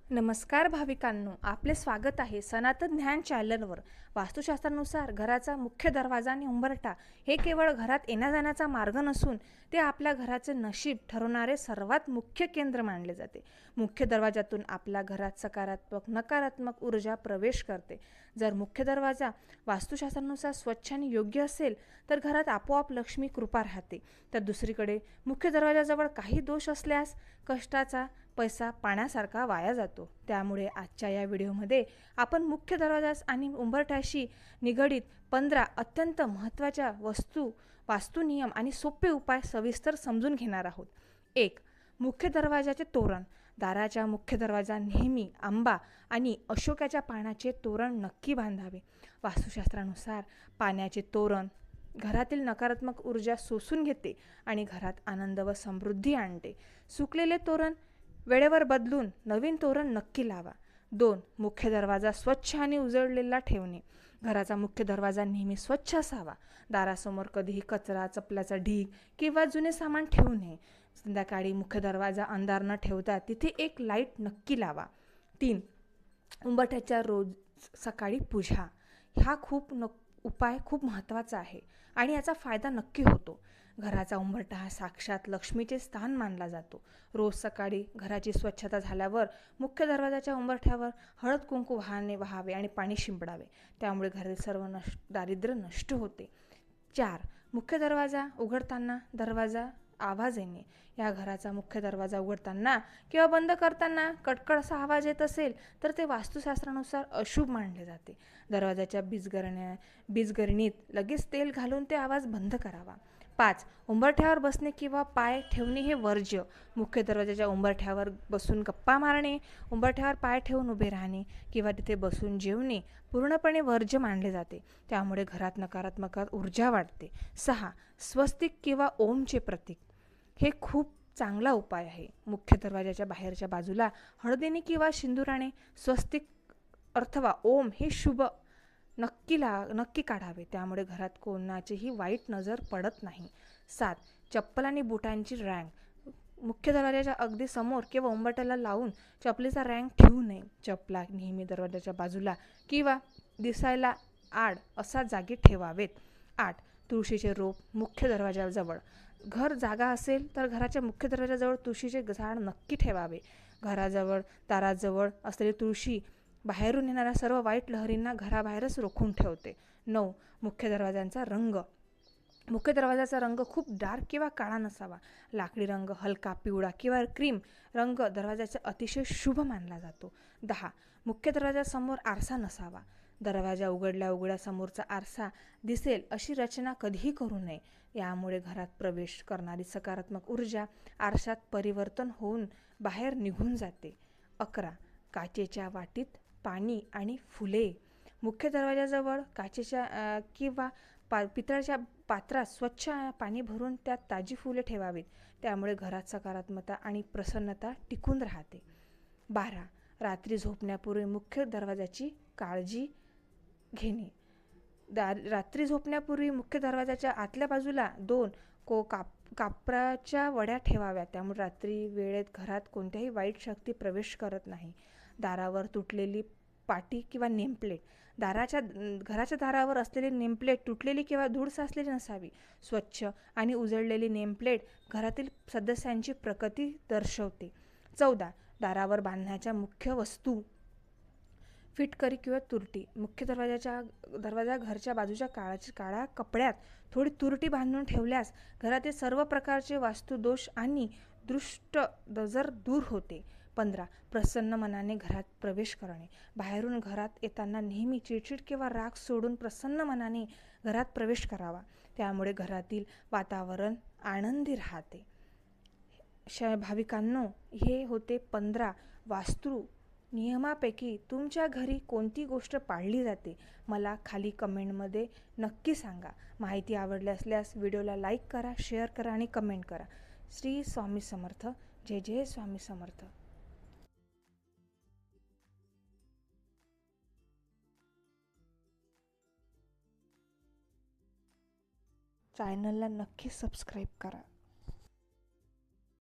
नमस्कार भाविकांनो, आपले स्वागत आहे सनातन ज्ञान चॅनलवर। वास्तुशास्त्रानुसार घराचा मुख्य दरवाजा आणि उंबरठा हे केवळ घरात येण्या-जाण्याचा मार्ग नसून ते आपल्या घराचे नशीब ठरवणारे सर्वात मुख्य केंद्र मानले जाते। मुख्य दरवाजातून आपल्या घरात सकारात्मक नकारात्मक ऊर्जा प्रवेश करते। जर मुख्य दरवाजा वास्तुशास्त्रानुसार स्वच्छ आणि योग्य असेल तर घरात आपोआप लक्ष्मी कृपा राहते। तर दुसरीकडे मुख्य दरवाजाजवळ काही दोष असल्यास कष्टाचा पैसा पाण्यासारखा वाया जातो। त्यामुळे आजच्या या व्हिडिओमध्ये आपण मुख्य दरवाजा आणि उंबरठ्याशी निगडित 15 अत्यंत महत्त्वाच्या वास्तू नियम आणि सोपे उपाय सविस्तर समजून घेणार आहोत। 1. मुख्य दरवाजाचे तोरण। दाराच्या मुख्य दरवाजा नेहमी आंबा आणि अशोकाच्या पानाचे तोरण नक्की बांधावे। वास्तुशास्त्रानुसार पाण्याचे तोरण घरातील नकारात्मक ऊर्जा शोषून घेते आणि घरात आनंद व समृद्धी आणते। सुकलेले तोरण वेळेवर बदलून नवीन तोरण नक्की लावा। 2. मुख्य दरवाजा स्वच्छ आणि उजळलेला ठेवणे। घराचा मुख्य दरवाजा नेहमी स्वच्छ असावा। दारासमोर कधीही कचरा, चपलाचा ढीग किंवा जुने सामान ठेवू नये। संध्याकाळी मुख्य दरवाजा अंधार न ठेवता तिथे एक लाईट नक्की लावा। 3. उंबरठ्याच्या रोज सकाळी पूजा। हा उपाय खूप महत्त्वाचा आहे आणि याचा फायदा नक्की होतो। घराचा उंबरठा हा साक्षात लक्ष्मीचे स्थान मानला जातो। रोज सकाळी घराची स्वच्छता झाल्यावर मुख्य दरवाजाच्या उंबरठ्यावर हळद कुंकू व्हावे आणि पाणी शिंपडावे। त्यामुळे घरातील सर्व दारिद्र्य नष्ट होते। 4. मुख्य दरवाजा उघडताना दरवाजा आवाज येणे। या घराचा मुख्य दरवाजा उघडताना किंवा बंद करताना कटकट असा आवाज येत असेल तर ते वास्तुशास्त्रानुसार अशुभ मानले जाते। दरवाजाच्या बीजगरणीत लगेच तेल घालून ते आवाज बंद करावा। 5. उंबरठ्यावर बसणे किंवा पाय ठेवणे हे वर्ज्य। मुख्य दरवाजाच्या उंबरठ्यावर बसून गप्पा मारणे, उंबरठ्यावर पाय ठेवून उभे राहणे किंवा तिथे बसून जेवणे पूर्णपणे वर्ज्य मानले जाते। त्यामुळे घरात नकारात्मक ऊर्जा वाढते। 6. स्वस्तिक किंवा ओमचे प्रतीक। हे खूप चांगला उपाय आहे। मुख्य दरवाजाच्या बाहेरच्या बाजूला हळदीने किंवा सिंदुराने स्वस्तिक अथवा ओम हे शुभ नक्की काढावे। त्यामुळे घरात कोणाचीही वाईट नजर पडत नाही। 7. चप्पल आणि बुटांची रँक। मुख्य दरवाजाच्या अगदी समोर किंवा उंबरठ्याला लावून चपलीचा रँक ठेवू नये। चपला नेहमी दरवाजाच्या बाजूला किंवा दिसायला आड असा जागी ठेवावेत। 8. तुळशीचे रोप मुख्य दरवाजाजवळ। घर जागा असेल तर घराच्या मुख्य दरवाजाजवळ तुळशीचे झाड नक्की ठेवावे। दाराजवळ असलेली तुळशी बाहेरून येणाऱ्या सर्व वाईट लहरींना घराबाहेरच रोखून ठेवते। 9. मुख्य दरवाजाचा रंग। मुख्य दरवाजाचा रंग खूप डार्क किंवा काळा नसावा। लाकडी रंग, हलका पिवळा किंवा क्रीम रंग दरवाजाचा अतिशय शुभ मानला जातो। 10. मुख्य दरवाजासमोर आरसा नसावा। दरवाजा उघडल्या समोरचा आरसा दिसेल अशी रचना कधीही करू नये। यामुळे घरात प्रवेश करणारी सकारात्मक ऊर्जा आरशात परिवर्तन होऊन बाहेर निघून जाते। 11. काचेच्या वाटीत पाणी आणि फुले। मुख्य दरवाजाजवळ काचेच्या किंवा पितळाच्या पात्रात स्वच्छ पाणी भरून त्यात ताजी फुले ठेवावीत। त्यामुळे घरात सकारात्मकता आणि प्रसन्नता टिकून राहते। 12. रात्री झोपण्यापूर्वी मुख्य दरवाजाची काळजी घेणे। रात्री झोपण्यापूर्वी मुख्य दरवाजाच्या आतल्या बाजूला 2 कापराच्या वड्या ठेवाव्या। त्यामुळे रात्री वेळेत घरात कोणत्याही वाईट शक्ती प्रवेश करत नाही। दारावर तुटलेली पाटी किंवा नेमप्लेट। घराच्या दारावर असलेली नेमप्लेट तुटलेली किंवा धूळ साचलेली नसावी। स्वच्छ आणि उजळलेली नेमप्लेट घरातील सदस्यांची प्रकृती दर्शवते। 14. दारावर बांधण्याच्या मुख्य वस्तू फिटकरी किंवा तुरटी। मुख्य दरवाजा घरच्या बाजूच्या काळ्या कपड्यात थोडी तुरटी बांधून ठेवल्यास घरातील सर्व प्रकारचे वास्तुदोष आणि दृष्ट नजर दूर होते। 15. प्रसन्न मनाने घरात प्रवेश करणे। बाहेरून घरात येताना नेहमी चिडचिड किंवा राग सोडून प्रसन्न मनाने घरात प्रवेश करावा। त्यामुळे घरातील वातावरण आनंदी राहते। भाविकांनो, हे होते 15 वास्तू नियमापैकी तुमच्या घरी कोणती गोष्ट पाळली जाते मला खाली कमेंटमध्ये नक्की सांगा। माहिती आवडली असल्यास व्हिडिओला लाईक करा, शेअर करा आणि कमेंट करा। श्री स्वामी समर्थ। जय जय स्वामी समर्थ। चॅनलला नक्की सबस्क्राईब करा।